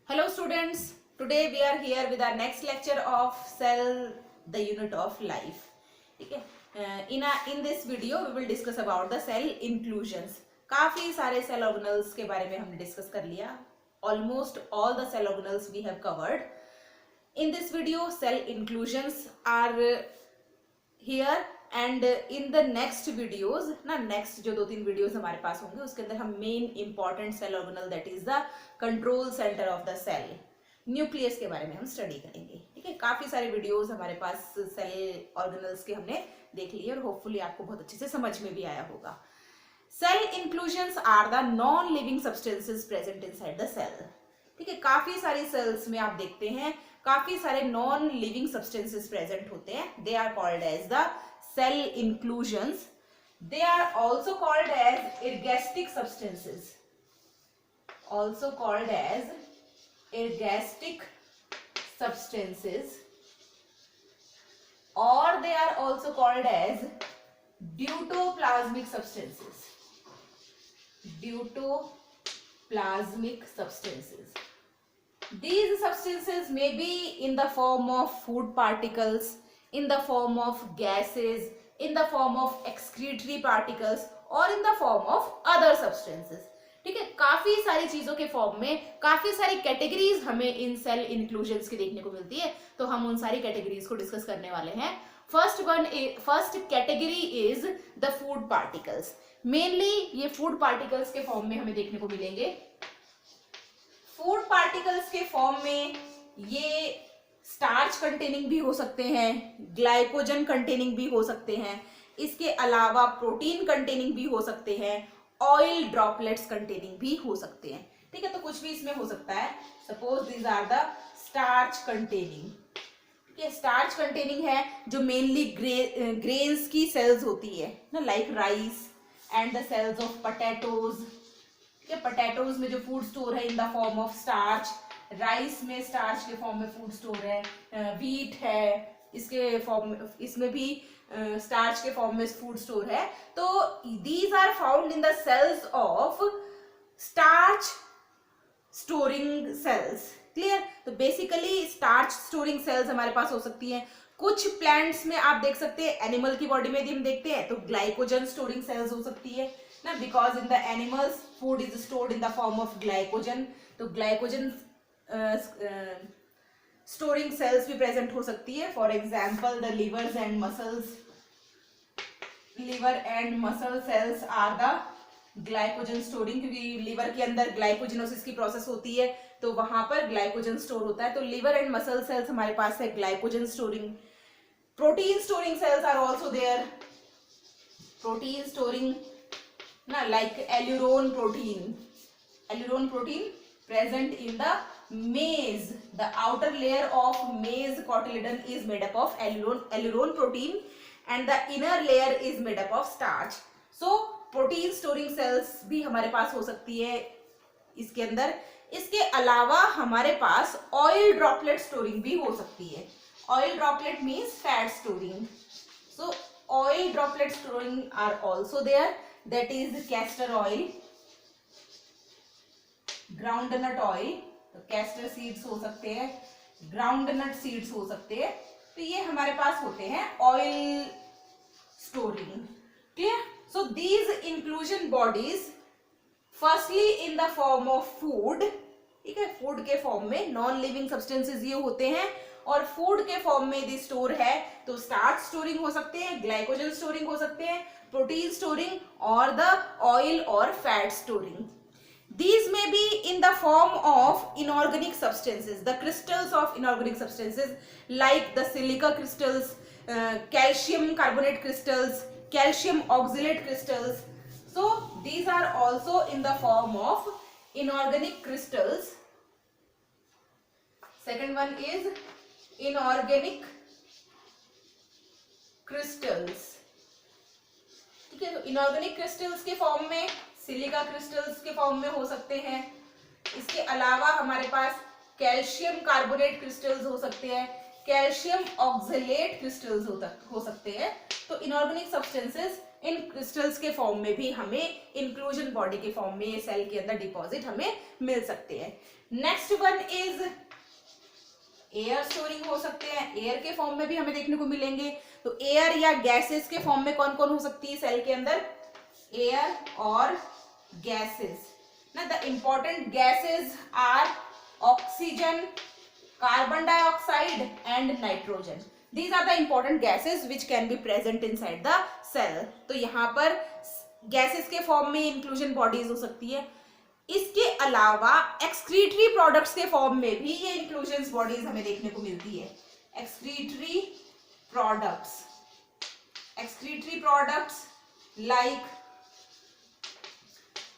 Hello students, today we are here with our next lecture of cell, the unit of life. ठीक है, in this video we will discuss about the cell inclusions. काफी सारे cell organelles के बारे में हमने discuss कर लिया. Almost all the cell organelles we have covered. In this video, cell inclusions are here and in the next videos ना next जो 2-3 videos हमारे पास होंगे उसके अंदर हम main important cell organelle that is the control center of the cell nucleus के बारे में हम स्टडी करेंगे. ठीक है, काफी सारे वीडियोस हमारे पास सेल ऑर्गेनल्स के हमने देख लिए और होपफुली आपको बहुत अच्छे से समझ में भी आया होगा. Cell inclusions are the non living substances present inside the cell. ठीक है, काफी सारी सेल्स में आप देखते हैं काफी सारे नॉन लिविंग सब्सटेंसेस प्रेजेंट होते हैं. They are called as the cell inclusions. They are also called as ergastic substances. Also called as ergastic substances, or they are also called as deutoplasmic substances. Deutoplasmic substances. These substances may be in the form of food particles, in the form of gases, in the form of excretory particles or in the form of other substances. ठीक है, काफी सारी चीजों के form में काफी सारी categories हमें इन सेल इंक्लूजन्स की देखने को मिलती है. तो हम उन सारी कैटेगरीज को डिस्कस करने वाले हैं. First category is the food particles. Mainly ये फूड पार्टिकल्स के फॉर्म में हमें देखने को मिलेंगे. फूड पार्टिकल्स के फॉर्म में ये स्टार्च कंटेनिंग भी हो सकते हैं, ग्लाइकोजन कंटेनिंग भी हो सकते हैं, इसके अलावा प्रोटीन कंटेनिंग भी हो सकते हैं, ऑयल ड्रॉपलेट्स कंटेनिंग भी हो सकते हैं. ठीक है, तो कुछ भी इसमें हो सकता है. Suppose these are the starch containing. ठीक है, स्टार्च कंटेनिंग है जो मेनली ग्रेन्स की सेल्स होती है ना, like rice and the cells of potatoes. ठीक है, पोटैटोज में जो फूड स्टोर है in the form of starch, rice में स्टार्च के फॉर्म में फूड स्टोर है, व्हीट है इसके फॉर्म इसमें भी स्टार्च के फॉर्म में फूड स्टोर है. तो these are found in the cells of starch storing cells. Clear. तो बेसिकली स्टार्च स्टोरिंग सेल्स हमारे पास हो सकती हैं. कुछ प्लांट्स में आप देख सकते हैं, एनिमल की बॉडी में भी हम देखते हैं तो ग्लाइकोजन स्टोरिंग सेल्स हो सकती है ना, because in the animals food is stored in the form of glycogen. तो ग्लाइकोजन स्टोरिंग सेल्स भी प्रेजेंट हो सकती है. For example the liver and muscle cells are the glycogen storing, क्योंकि लिवर के अंदर ग्लाइकोजिनोसिस की प्रोसेस होती है तो वहां पर ग्लाइकोजन स्टोर होता है. तो लिवर एंड मसल सेल्स हमारे पास है glycogen storing. Protein storing cells are also there. Protein storing ना, like aleurone protein present in the maize. The outer layer of maize cotyledon is made up of alluron protein and the inner layer is made up of starch. So protein storing cells भी हमारे पास हो सकती है इसके अंदर. इसके अलावा हमारे पास ऑयल ड्रॉपलेट स्टोरिंग भी हो सकती है. Oil droplet means fat storing. So oil droplet storing are also there. That is castor oil, groundnut oil. तो कैस्टर सीड्स हो सकते हैं, ग्राउंडनट सीड्स हो सकते हैं. तो ये हमारे पास होते हैं oil storing. Clear. So these inclusion bodies firstly in the form of food. ठीक है, फूड के फॉर्म में नॉन लिविंग सब्सटेंसेस ये होते हैं और फूड के फॉर्म में यदि स्टोर है तो स्टार्च स्टोरिंग हो सकते हैं, ग्लाइकोजन स्टोरिंग हो सकते हैं, प्रोटीन स्टोरिंग और द ऑयल और fat storing. These may be in the form of inorganic substances, the crystals of inorganic substances like the silica crystals, calcium carbonate crystals, calcium oxalate crystals. So these are also in the form of inorganic crystals. Second one is inorganic crystals. ठीक है, तो inorganic crystals के form में silica crystals के form में हो सकते हैं. इसके अलावा हमारे पास कैल्शियम कार्बोनेट क्रिस्टल्स हो सकते हैं, कैल्शियम ऑक्सलेट क्रिस्टल्स हो सकते हैं. तो इनऑर्गेनिक सब्सटेंसेस इन क्रिस्टल्स के फॉर्म में भी हमें इंक्लूजन बॉडी के फॉर्म में सेल के अंदर डिपॉजिट हमें मिल सकते हैं। Next one is air storing हो सकते हैं, एयर के फॉर्म में भी हमें देखने को मिलेंगे। तो एयर या गैसेस के फॉर्म में कौन कौन हो सकती है सेल के अंदर? एयर और गैसेस ना। The important gases are oxygen, carbon dioxide and nitrogen. These are the important gases which can be present inside the cell. तो यहाँ पर गैसेस के फॉर्म में इंक्लूजन बॉडीज हो सकती है। इसके अलावा एक्सक्रीटरी प्रोडक्ट्स के फॉर्म में भी ये इंक्लूजन बॉडीज हमें देखने को मिलती है। Excretory products like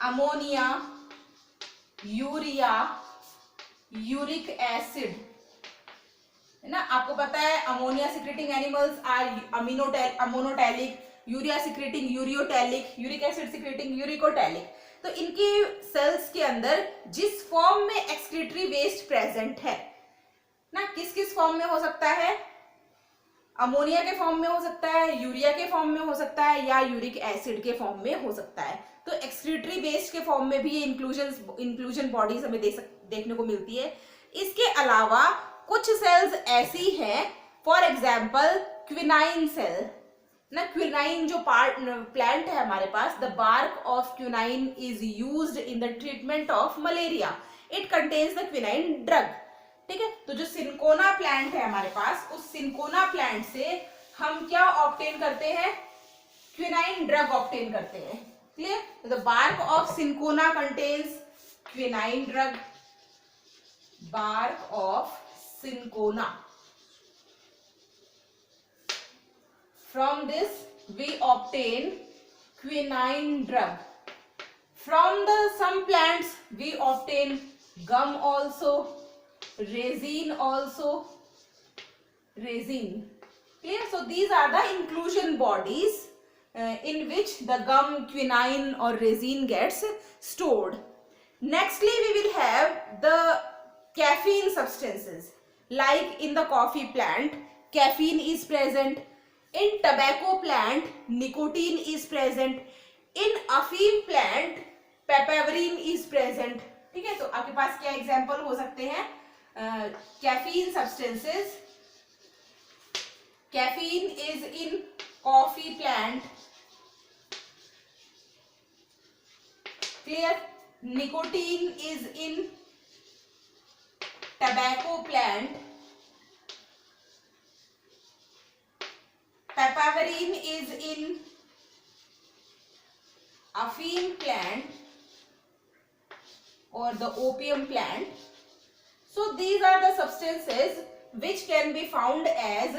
ammonia, urea, uric acid, है ना। आपको पता है ammonia secreting animals are ammonotelic, urea secreting ureotelic, uric acid secreting uricotelic. तो इनकी सेल्स के अंदर जिस फॉर्म में एक्सक्रीटरी वेस्ट प्रेजेंट है ना, किस किस फॉर्म में हो सकता है? अमोनिया के फॉर्म में हो सकता है, यूरिया के फॉर्म में हो सकता है, या यूरिक एसिड के फॉर्म में हो सकता है। तो एक्सक्रीटरी वेस्ट के फॉर्म में भी ये इंक्लूजन बॉडीज हमें देखने को मिलती है। इसके अलावा कुछ सेल्स ऐसी हैं, फॉर एग्जाम्पल क्विनाइन सेल ना। क्विनाइन जो प्लांट है हमारे पास, the bark of quinine is used in the treatment of malaria. It contains the quinine drug. ठीक है, तो जो सिंकोना प्लांट है हमारे पास, उस सिंकोना प्लांट से हम क्या ऑब्टेन करते हैं? क्विनाइन ड्रग ऑब्टेन करते हैं। Clear? The bark of cinchona contains quinine drug. Bark of Cinchona. From this we obtain quinine drug. From some plants we obtain gum also, resin also. Resin. Clear? So these are the inclusion bodies in which the gum, quinine or resin gets stored. Nextly we will have the caffeine substances. Like in the coffee plant, caffeine is present. In tobacco plant, nicotine is present. In अफीम plant, papaverine is present. ठीक है, तो आपके पास क्या example हो सकते हैं? Caffeine substances. Caffeine is in coffee plant. Clear? Nicotine is in tobacco plant. Papaverine is in अफीम plant or the opium plant. So these are the substances which can be found as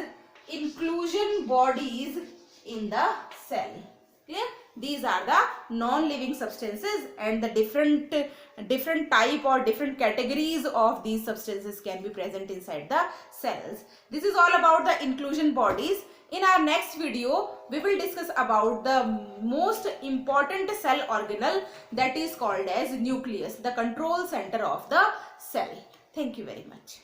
inclusion bodies in the cell. Clear? These are the non-living substances, and the different type or different categories of these substances can be present inside the cells. This is all about the inclusion bodies. In our next video, we will discuss about the most important cell organelle, that is called as nucleus, the control center of the cell. Thank you very much.